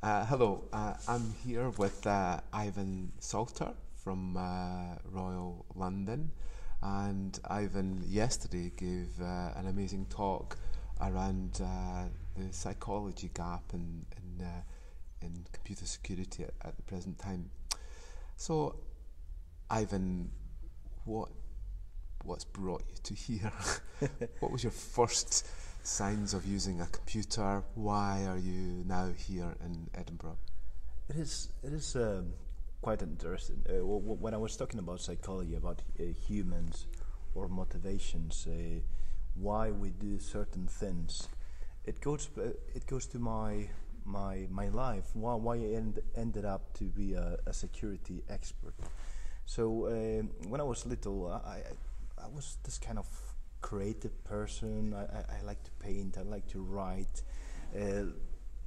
Hello, I'm here with Ivan Salter from Royal London, and Ivan yesterday gave an amazing talk around the psychology gap in computer security at the present time. So, Ivan, what's brought you to here? What was your first signs of using a computer? Why are you now here in Edinburgh? It is quite interesting. When I was talking about psychology, about humans or motivations, why we do certain things, it goes to my life. Why I ended up to be a security expert. So when I was little, I was this kind of creative person. I like to paint, I like to write,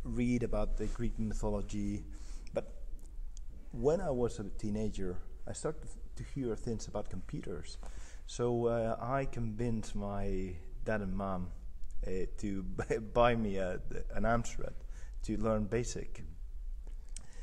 read about the Greek mythology. But when I was a teenager, I started to hear things about computers. So I convinced my dad and mom to buy me an Amstrad to learn BASIC.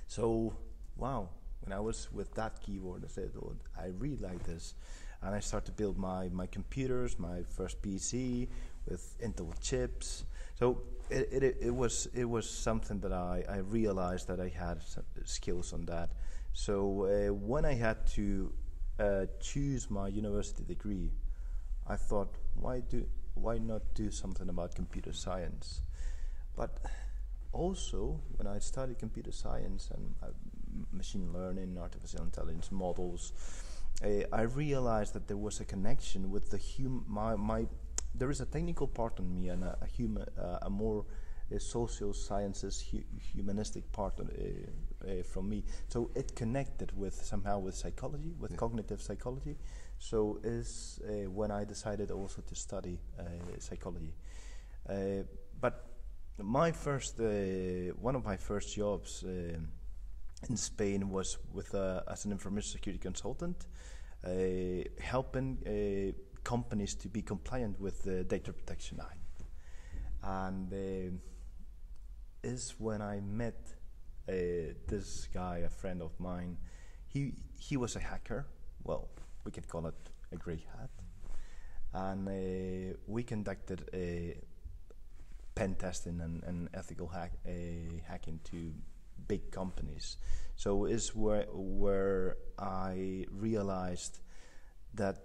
So, wow, when I was with that keyboard, I said, oh, I really like this. And I started to build my computers, my first PC with Intel chips. So it was something that I realized that I had some skills on that. So when I had to choose my university degree, I thought, why not do something about computer science? But also, when I studied computer science and machine learning, artificial intelligence models, I realized that there was a connection with the there is a technical part in me and a more social sciences, humanistic part from me. So it connected somehow with psychology, with cognitive psychology. So is when I decided also to study psychology. But my first, one of my first jobs in Spain was as an information security consultant, helping companies to be compliant with the Data Protection Act. And is when I met this guy, a friend of mine. He was a hacker. Well, we can call it a grey hat. And we conducted pen testing and ethical hacking to big companies. So is where I realized that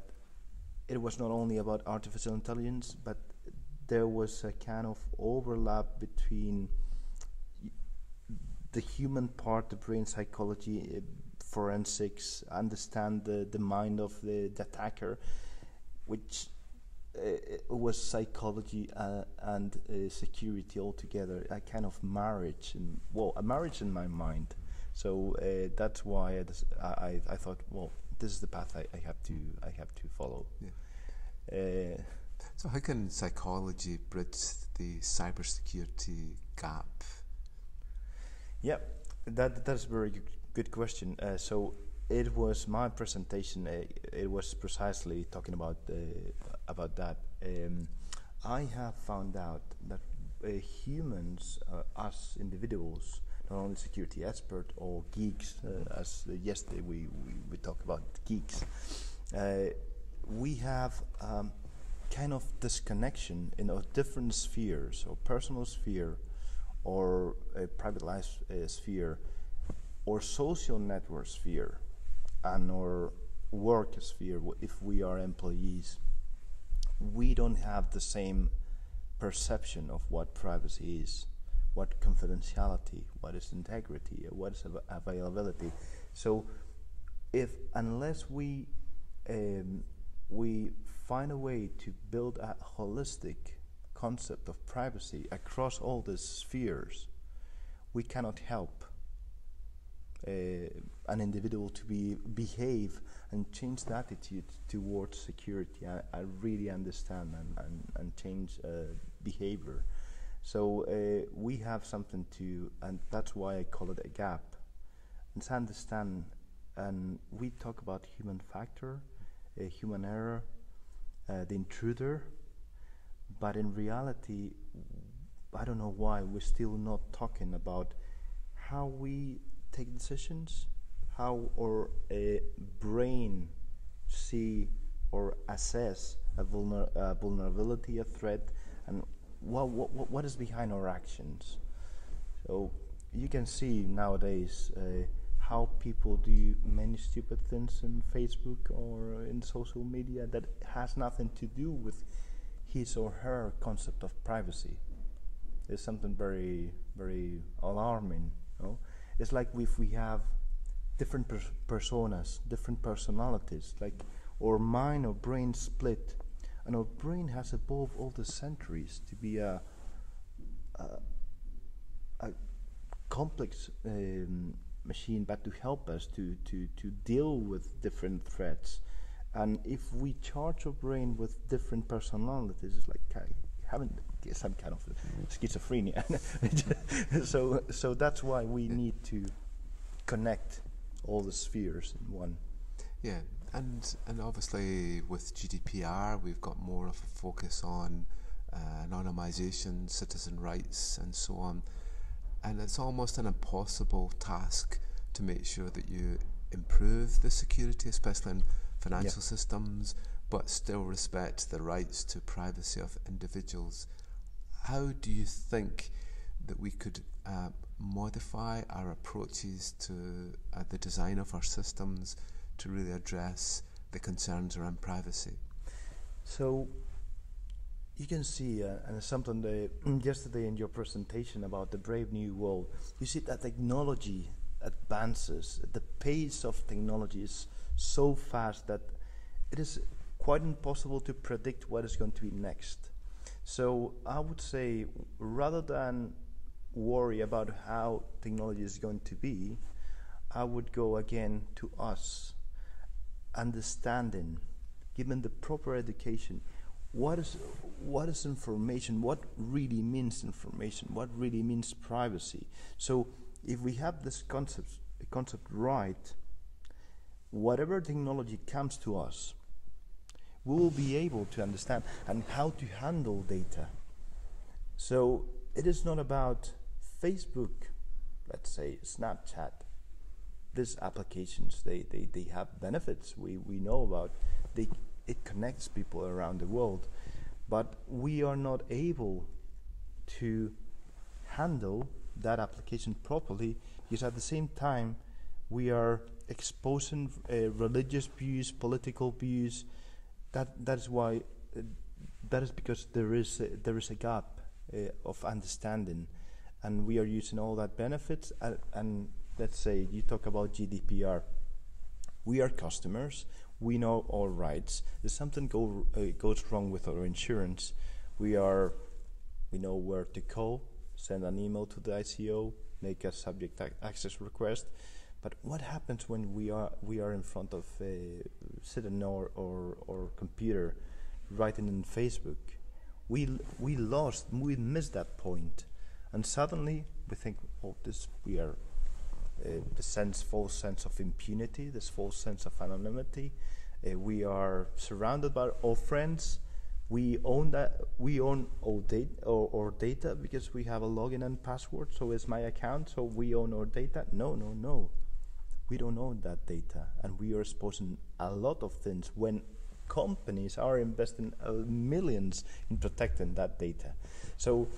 it was not only about artificial intelligence, but there was a kind of overlap between the human part, the brain psychology, forensics, understand the mind of the attacker, which was psychology and security altogether, a kind of marriage, a marriage in my mind. So that's why I thought, well, this is the path I have to follow. Yeah. So how can psychology bridge the cybersecurity gap? Yeah, that's a very good question. So it was my presentation. It was precisely talking about that. I have found out that humans, us individuals, not only security expert or geeks, as yesterday we talked about geeks, we have kind of disconnection in a different spheres, or personal sphere, or a private life sphere, or social network sphere, and or work sphere. If we are employees, we don't have the same perception of what privacy is, what confidentiality, what is integrity, what is availability. So unless we find a way to build a holistic concept of privacy across all these spheres, we cannot help an individual to behave and change the attitude towards security. I really understand and change behavior. So we have something and that's why I call it a gap. And to understand, and we talk about human factor, human error, the intruder, but in reality, I don't know why we're still not talking about how we take decisions, how our brain see or assess a vulnerability, a threat, and what is behind our actions. So you can see nowadays how people do many stupid things in Facebook or in social media that has nothing to do with his or her concept of privacy. It's something very, very alarming. You know? It's like if we have different personas, different personalities, like our mind or brain split, and our brain has evolved all the centuries to be a complex machine, but to help us to deal with different threats. And if we charge our brain with different personalities, it's like having some kind of schizophrenia. so that's why we need to connect all the spheres in one. Yeah, and obviously with GDPR we've got more of a focus on anonymization, citizen rights and so on, and it's almost an impossible task to make sure that you improve the security, especially in financial systems, but still respect the rights to privacy of individuals. How do you think that we could modify our approaches to the design of our systems to really address the concerns around privacy? So you can see, and something yesterday in your presentation about the Brave New World, you see that technology advances. The pace of technology is so fast that it is quite impossible to predict what is going to be next. So I would say, rather than worry about how technology is going to be, I would go again to us understanding, given the proper education, what is information, what really means information, what really means privacy. So if we have this concept right, whatever technology comes to us, we will be able to understand and how to handle data. So it is not about Facebook, let's say Snapchat. These applications, they have benefits we know about. It connects people around the world, but we are not able to handle that application properly, because at the same time we are exposing religious views, political views. That is why that is because there is a gap of understanding, and we are using all that benefits. And let's say you talk about GDPR. We are customers. We know our rights. If something goes wrong with our insurance, we know where to call, send an email to the ICO, make a subject access request. But what happens when we are in front of sitting or computer, writing in Facebook? We missed that point, and suddenly we think, oh, we are the false sense of impunity, this false sense of anonymity. We are surrounded by our friends. We own that. We own our data because we have a login and password. So it's my account. So we own our data. No. We don't own that data, and we are exposing a lot of things when companies are investing millions in protecting that data. So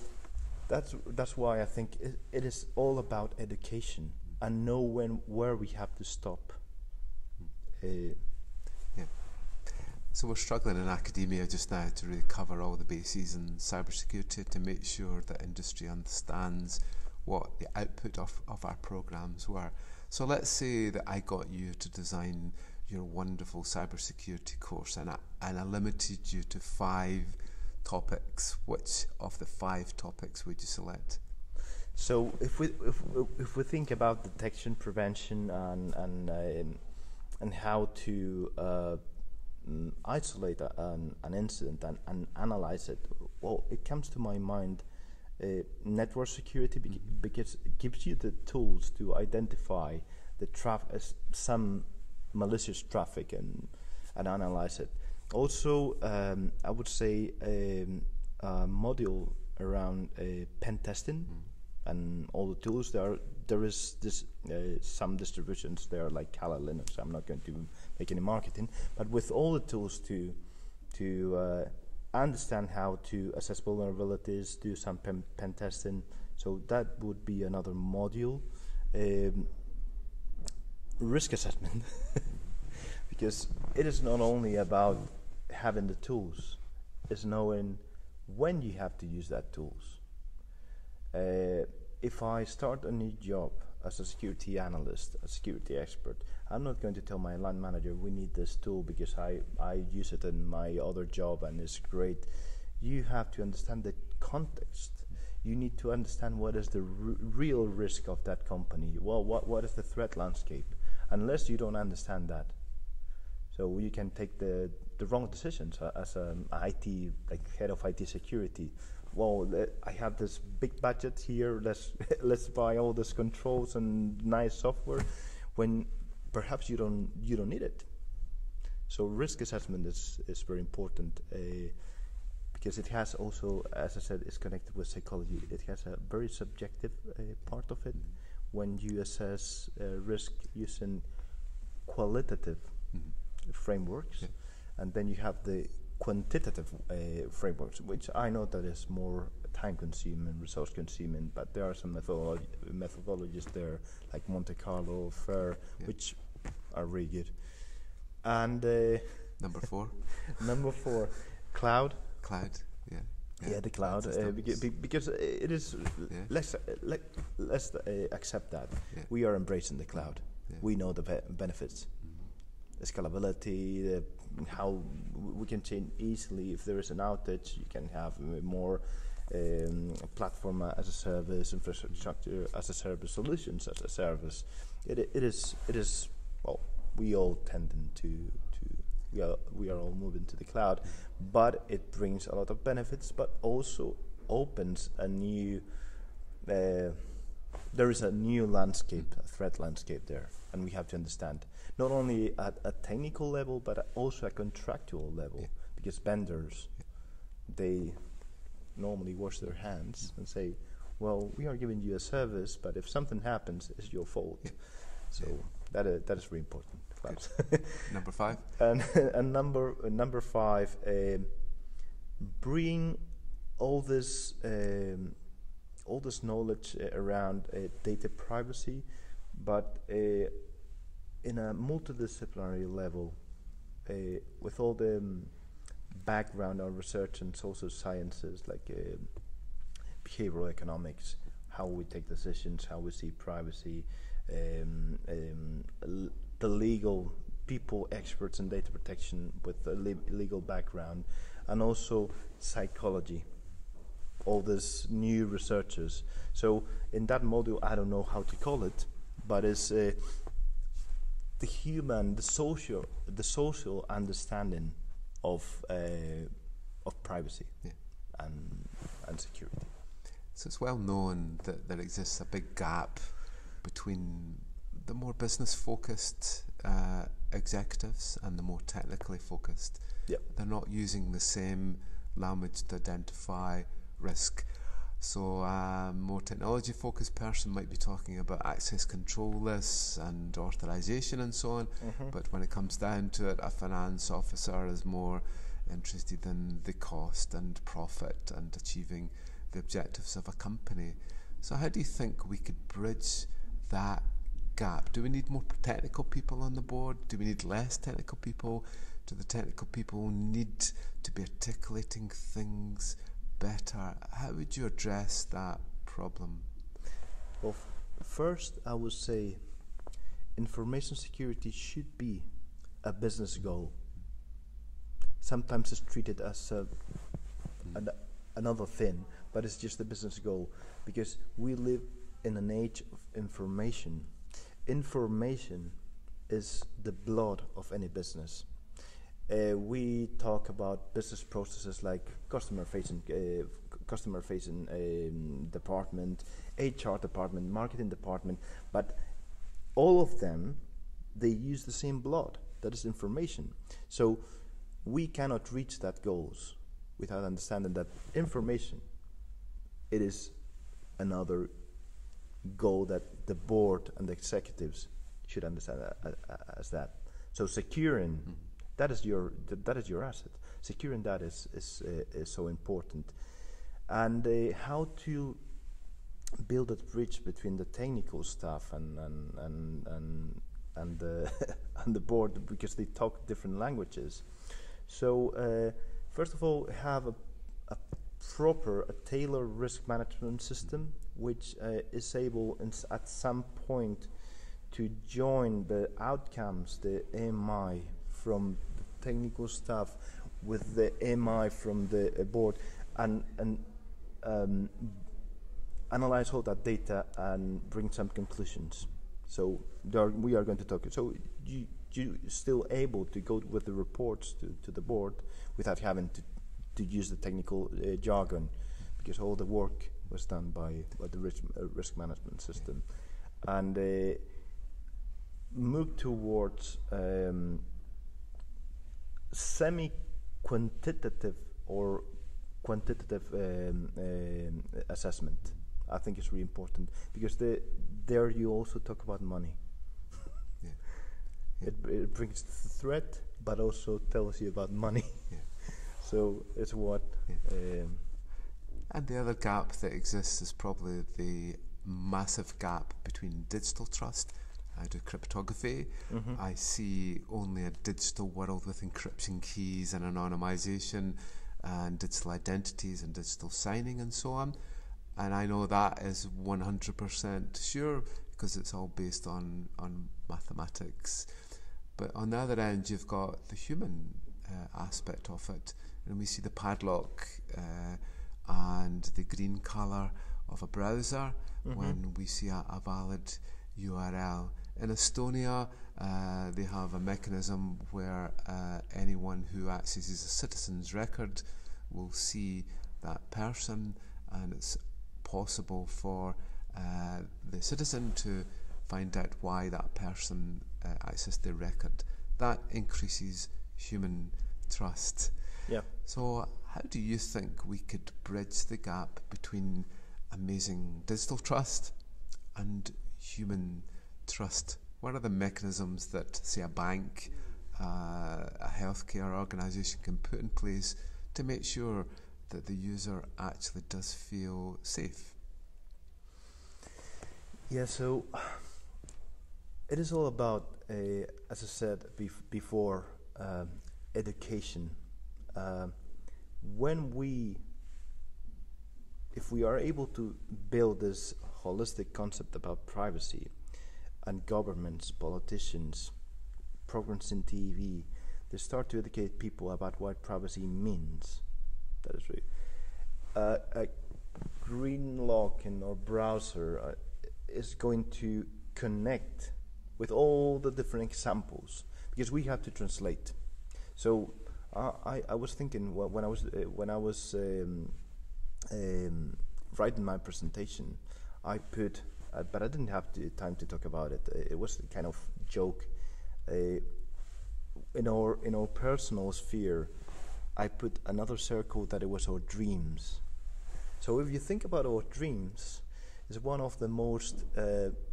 that's why I think it is all about education and know where we have to stop. So we're struggling in academia just now to really cover all the bases in cybersecurity to make sure that industry understands what the output of our programs were. So let's say that I got you to design your wonderful cybersecurity course, and I limited you to 5 topics. Which of the 5 topics would you select? So if we think about detection, prevention, and how to isolate an incident and analyze it, well, it comes to my mind network security, because it gives you the tools to identify some malicious traffic and analyze it. Also, I would say a module around pen testing and all the tools. There is this some distributions there like Kali Linux. I'm not going to make any marketing, but with all the tools to understand how to assess vulnerabilities, do some pen testing. So that would be another module. Risk assessment, because it is not only about having the tools, it's knowing when you have to use that tools. If I start a new job as a security analyst, a security expert, I'm not going to tell my line manager we need this tool because I use it in my other job and it's great. You have to understand the context. You need to understand what is the real risk of that company. Well, what is the threat landscape? Unless you don't understand that, so you can take the wrong decisions as an IT, like head of IT security. Well, I have this big budget here. Let's buy all these controls and nice software, when perhaps you don't need it. So risk assessment is very important. Because it has also, as I said, is connected with psychology. It has a very subjective part of it. When you assess risk using qualitative frameworks, and then you have the quantitative frameworks, which I know that is more time-consuming, resource-consuming, but there are some methodologies there, like Monte Carlo, FAIR, which are really good. And number 4? Number 4, cloud. Cloud, yeah. Yeah, the cloud, because it is. Let's accept that we are embracing the cloud. We know the benefits, the scalability, how we can change easily. If there is an outage, you can have more platform as a service, infrastructure as a service, solutions as a service. It is. Well, we all tending to. We are all moving to the cloud, but it brings a lot of benefits, but also opens a new. There is a new landscape, a threat landscape there, and we have to understand not only at a technical level, but also a contractual level, because vendors, they normally wash their hands and say, "Well, we are giving you a service, but if something happens, it's your fault." So that is very important. Number 5. And number 5, bring all this knowledge around data privacy, but in a multidisciplinary level, with all the background on research and social sciences, like behavioral economics, how we take decisions, how we see privacy, the legal people, experts in data protection with a legal background, and also psychology, all these new researchers. So in that module, I don't know how to call it, but it's the human, the social understanding of privacy and security. So it's well known that there exists a big gap between the more business-focused executives and the more technically focused. They're not using the same language to identify risk. So a more technology-focused person might be talking about access control lists and authorization and so on, but when it comes down to it, a finance officer is more interested in the cost and profit and achieving the objectives of a company. So how do you think we could bridge that gap? Do we need more technical people on the board? Do we need less technical people? Do the technical people need to be articulating things better? How would you address that problem? Well, first I would say information security should be a business goal. Sometimes it's treated as another thing, but it's just a business goal, because we live in an age of information. Information is the blood of any business. We talk about business processes like customer-facing department, HR department, marketing department, but all of them, they use the same blood, that is information. So we cannot reach that goals without understanding that information, it is another goal that the board and the executives should understand as that. So securing that is your asset. Securing that is so important, and how to build that bridge between the technical staff and the and the board, because they talk different languages. So first of all, have a tailored risk management system, which is able at some point to join the outcomes, the MI from the technical staff with the MI from the board, and analyze all that data and bring some conclusions. So we are going to talk. So you still able to go with the reports to the board without having to use the technical jargon, because all the work was done by the risk management system, and move towards semi-quantitative or quantitative assessment. I think it's really important, because there you also talk about money. Yeah. It brings the threat, but also tells you about money. Yeah. So it's what. Yeah. And the other gap that exists is probably the massive gap between digital trust. I do cryptography. I see only a digital world with encryption keys and anonymization and digital identities and digital signing and so on. And I know that is 100% sure, because it's all based on mathematics. But on the other end, you've got the human aspect of it. And we see the padlock and the green colour of a browser when we see a valid URL. In Estonia, they have a mechanism where anyone who accesses a citizen's record will see that person, and it's possible for the citizen to find out why that person accessed their record. That increases human trust. Yeah. So how do you think we could bridge the gap between amazing digital trust and human trust? What are the mechanisms that, say, a bank, a healthcare organisation can put in place to make sure that the user actually does feel safe? Yeah, so it is all about, as I said before, education. If we are able to build this holistic concept about privacy, and governments, politicians, programs in TV, they start to educate people about what privacy means. That is really a green lock in our browser is going to connect with all the different examples, because we have to translate. So I was thinking when I was writing my presentation, I put, but I didn't have time to talk about it. It was a kind of joke. In our personal sphere, I put another circle that it was our dreams. So if you think about our dreams, it's one of the most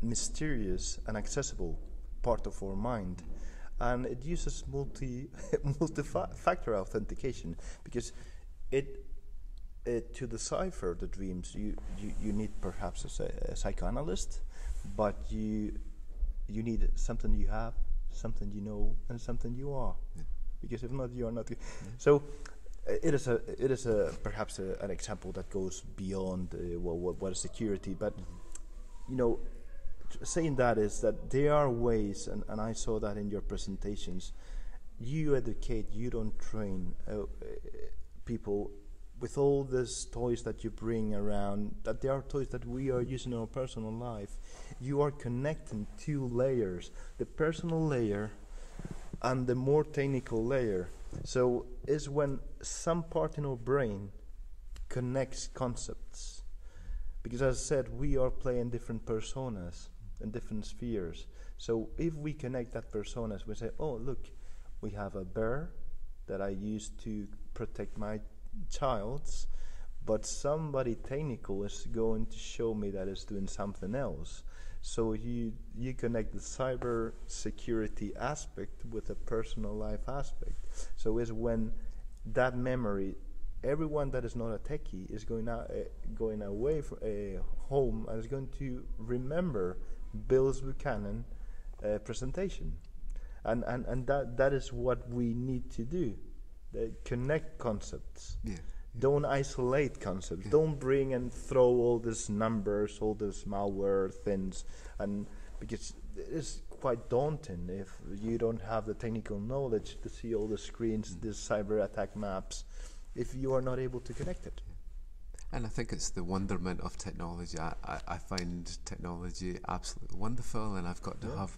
mysterious and accessible part of our mind, and it uses multi-factor authentication, because to decipher the dreams, you need perhaps a psychoanalyst, but you need something you have, something you know, and something you are. Yeah. Because if not, you are not. Yeah. So it is perhaps an example that goes beyond what is security. But saying that is that there are ways, and I saw that in your presentations. You educate, you don't train people. With all these toys that you bring around, that there are toys that we are using in our personal life, you are connecting two layers, the personal layer and the more technical layer. So it's when some part in our brain connects concepts. Because as I said, we are playing different personas in different spheres. So if we connect that personas, we say, oh, look, we have a bear that I use to protect my child's, but somebody technical is going to show me that it's doing something else. So you connect the cyber security aspect with the personal life aspect. So it's when that memory, everyone that is not a techie is going away from home and is going to remember Bill's Buchanan presentation, and that is what we need to do. Connect concepts. Yeah. Don't isolate concepts. Don't bring and throw all these numbers, all this malware things, and because it's quite daunting if you don't have the technical knowledge to see all the screens, these cyber attack maps, if you are not able to connect it. And I think it's the wonderment of technology. I find technology absolutely wonderful, and I've got to have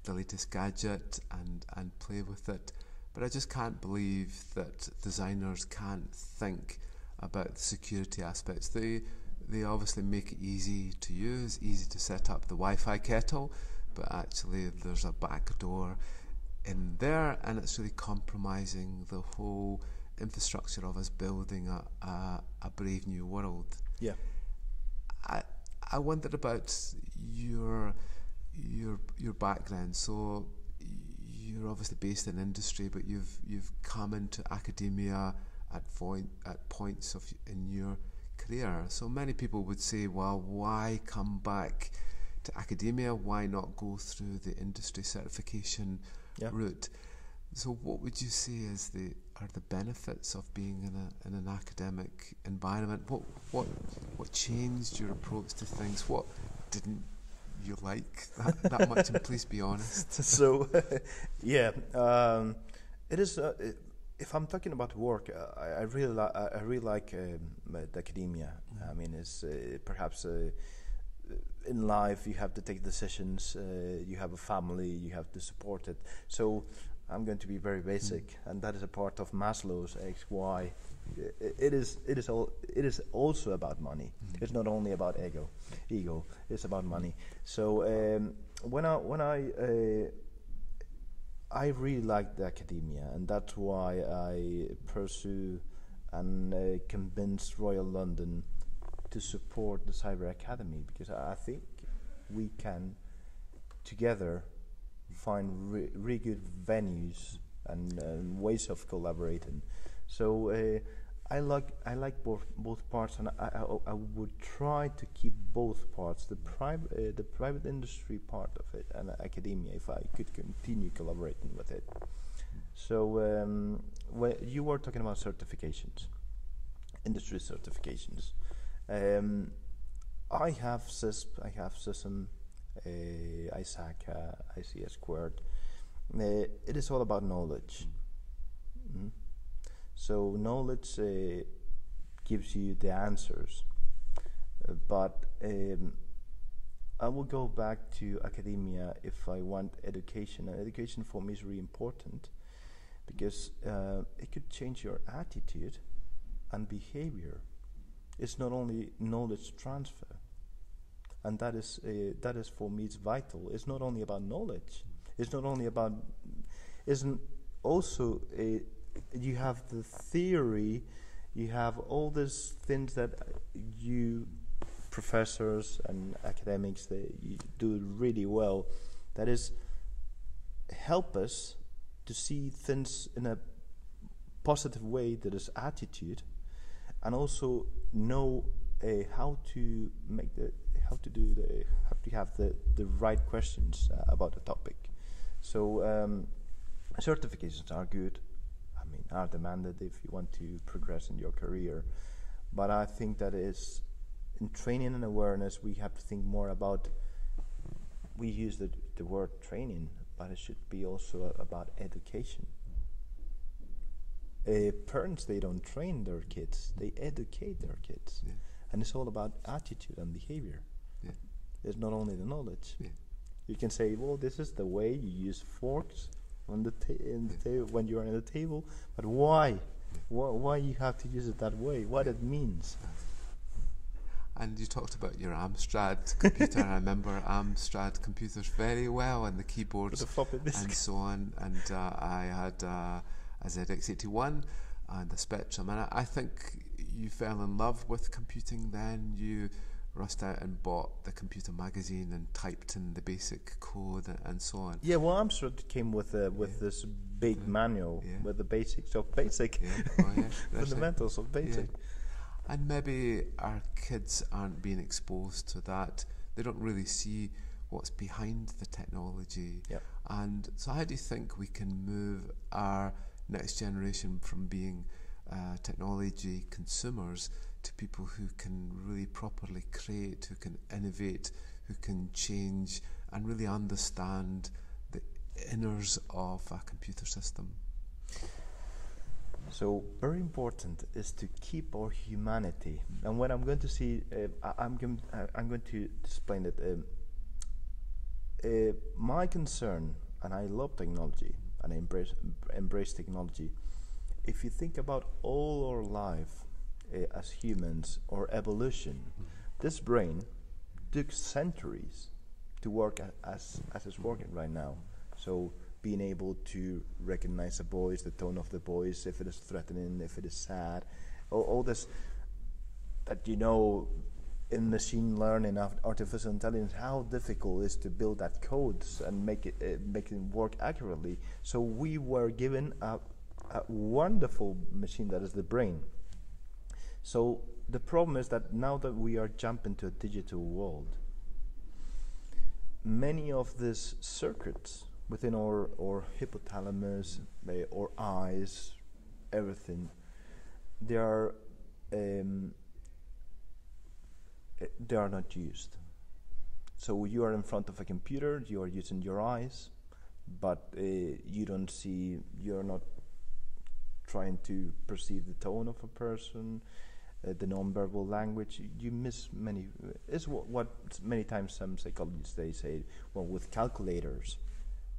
the latest gadget and play with it. But I just can't believe that designers can't think about the security aspects. They obviously make it easy to use, easy to set up the Wi-Fi kettle, but actually there's a backdoor in there, and it's really compromising the whole infrastructure of us building a brave new world. Yeah. I wondered about your background. So you're obviously based in industry, but you've come into academia at points in your career. So many people would say, well, why come back to academia? Why not go through the industry certification route? So what would you say are the benefits of being in an academic environment? What changed your approach to things? What didn't you like that much? And please be honest. So, it is. If I'm talking about work, I really like the academia. I mean, it's perhaps in life you have to take decisions. You have a family, you have to support it. So I'm going to be very basic, and that is a part of Maslow's XY. It is also about money. It's not only about ego. It's about money. So I really like the academia, and that's why I pursue and convince Royal London to support the Cyber Academy, because I think we can together find really good venues and ways of collaborating. So I like both parts, and I would try to keep both parts, the private industry part of it and academia, if I could continue collaborating with it. So when you were talking about certifications, industry certifications, I have CISP, I have CISM, ISAC, ICS squared. It is all about knowledge. So knowledge gives you the answers, but I will go back to academia if I want education. And education for me is really important, because it could change your attitude and behavior. It's not only knowledge transfer, and that is for me, it's vital. It's not only about knowledge. It's not only about. Isn't also you have the theory, you have all these things that you professors and academics that you do really well, that is help us to see things in a positive way, that is attitude, and also know how to have the right questions about the topic. So certifications are good, are demanded if you want to progress in your career, but I think that is in training and awareness we have to think more about. We use the word training, but it should be also about education. Parents, they don't train their kids, they educate their kids. And it's all about attitude and behavior. It's not only the knowledge. You can say, well, this is the way you use forks on the when you're on the table, but why? Why you have to use it that way? What it means? And you talked about your Amstrad computer. I remember Amstrad computers very well, and the keyboards and so on. And I had a ZX81 and a Spectrum, and I think you fell in love with computing then? You rushed out and bought the computer magazine and typed in the basic code and so on? Yeah, well, Amstrad came with this big manual with the basics of basic, fundamentals of basic. Yeah. And maybe our kids aren't being exposed to that. They don't really see what's behind the technology. Yep. And so how do you think we can move our next generation from being technology consumers to people who can really properly create, who can innovate, who can change and really understand the inners of a computer system? So very important is to keep our humanity. And when I'm going to see, I'm going to explain it. My concern, and I love technology, and I embrace technology. If you think about all our life as humans, or evolution, this brain took centuries to work as it's working right now. So being able to recognize a voice, the tone of the voice, if it is threatening, if it is sad, all this that in machine learning, artificial intelligence, how difficult it is to build that codes and make it work accurately. So we were given a wonderful machine that is the brain. So the problem is that now that we are jumping to a digital world, many of these circuits within our hypothalamus, our eyes, everything, they are not used. So you are in front of a computer, you are using your eyes, but you don't see, you're not trying to perceive the tone of a person, the non-verbal language. You miss many. It's what many times some psychologists they say. Well, with calculators,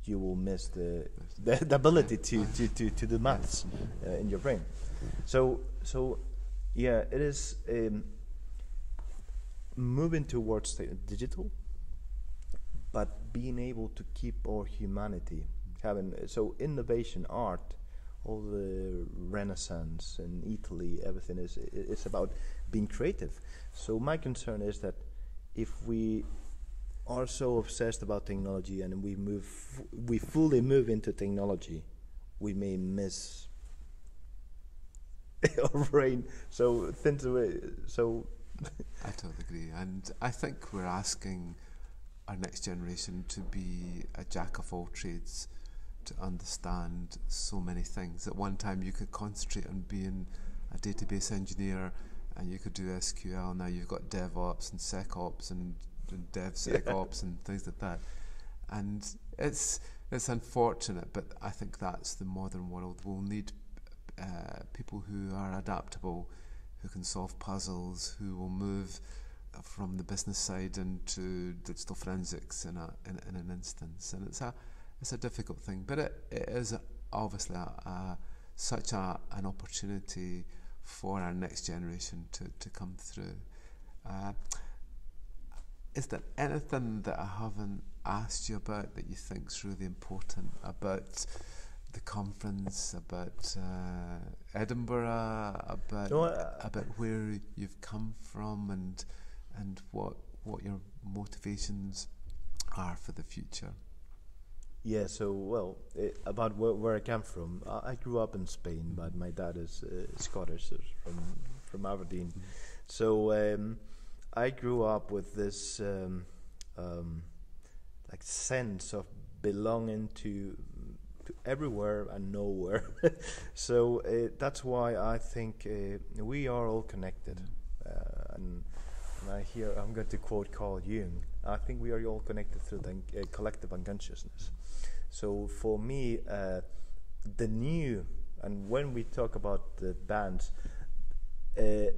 you will miss the ability to do maths in your brain. So yeah, it is moving towards the digital, but being able to keep our humanity. So innovation, art, all the Renaissance in Italy, everything it's about being creative. So my concern is that if we are so obsessed about technology and we fully move into technology, we may miss our brain. So things away. So I totally agree, and I think we're asking our next generation to be a jack of all trades, to understand so many things. At one time you could concentrate on being a database engineer and you could do SQL. Now you've got DevOps and SecOps and DevSecOps and things like that. And it's unfortunate, but I think that's the modern world. We'll need people who are adaptable, who can solve puzzles, who will move from the business side into digital forensics in an instance. And it's a difficult thing, but it is obviously such an opportunity for our next generation to come through. Is there anything that I haven't asked you about that you think is really important about the conference, about Edinburgh, about where you've come from, and what your motivations are for the future? Yeah, so about where I come from. I grew up in Spain, but my dad is Scottish, from Aberdeen. Mm-hmm. So I grew up with this like sense of belonging to everywhere and nowhere. So that's why I think we are all connected. And I'm going to quote Carl Jung. I think we are all connected through the collective unconsciousness. So for me, the new, and when we talk about the bands, the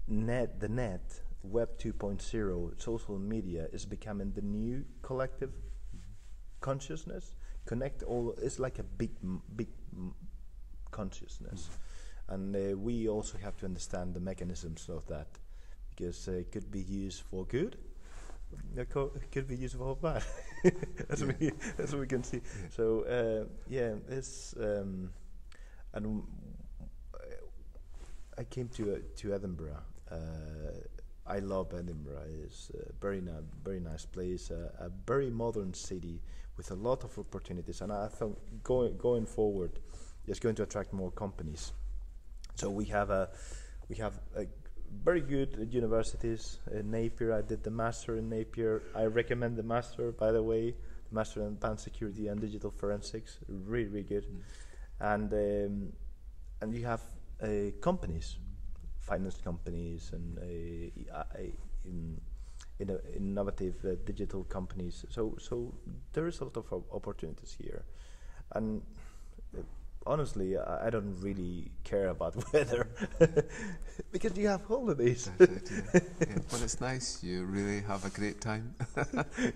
net, Web 2.0, social media is becoming the new collective consciousness. Connect all, it's like a big consciousness. And we also have to understand the mechanisms of that, because it could be used for good, it could be used for bad, as we can see. Yeah. So it's and I came to Edinburgh. I love Edinburgh. It's a very nice place, a very modern city with a lot of opportunities. And I thought going forward, it's going to attract more companies. So we have a very good universities in Napier. I did the master in Napier. I recommend the master, by the way, the master in advanced security and digital forensics. Really, really good. And you have companies, finance companies, and innovative digital companies. So there is a lot of opportunities here, and honestly, I don't really care about weather because you have holidays. That's it, yeah. When it's nice, you really have a great time.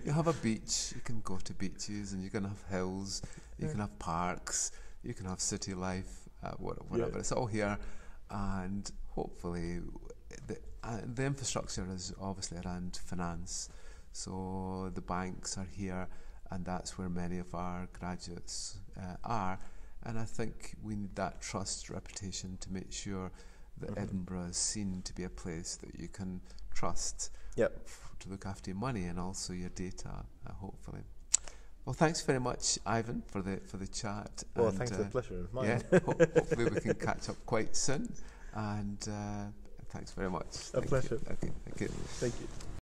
You have a beach, you can go to beaches, and you can have hills, you can have parks, you can have city life, whatever. It's all here, and hopefully the infrastructure is obviously around finance. So the banks are here, and that's where many of our graduates are. And I think we need that trust reputation to make sure that Edinburgh is seen to be a place that you can trust to look after your money and also your data, hopefully. Well, thanks very much, Ivan, for the chat. Well, and thanks, the pleasure is mine. Yeah, hopefully we can catch up quite soon. And thanks very much. A pleasure. Okay, thank you. Thank you.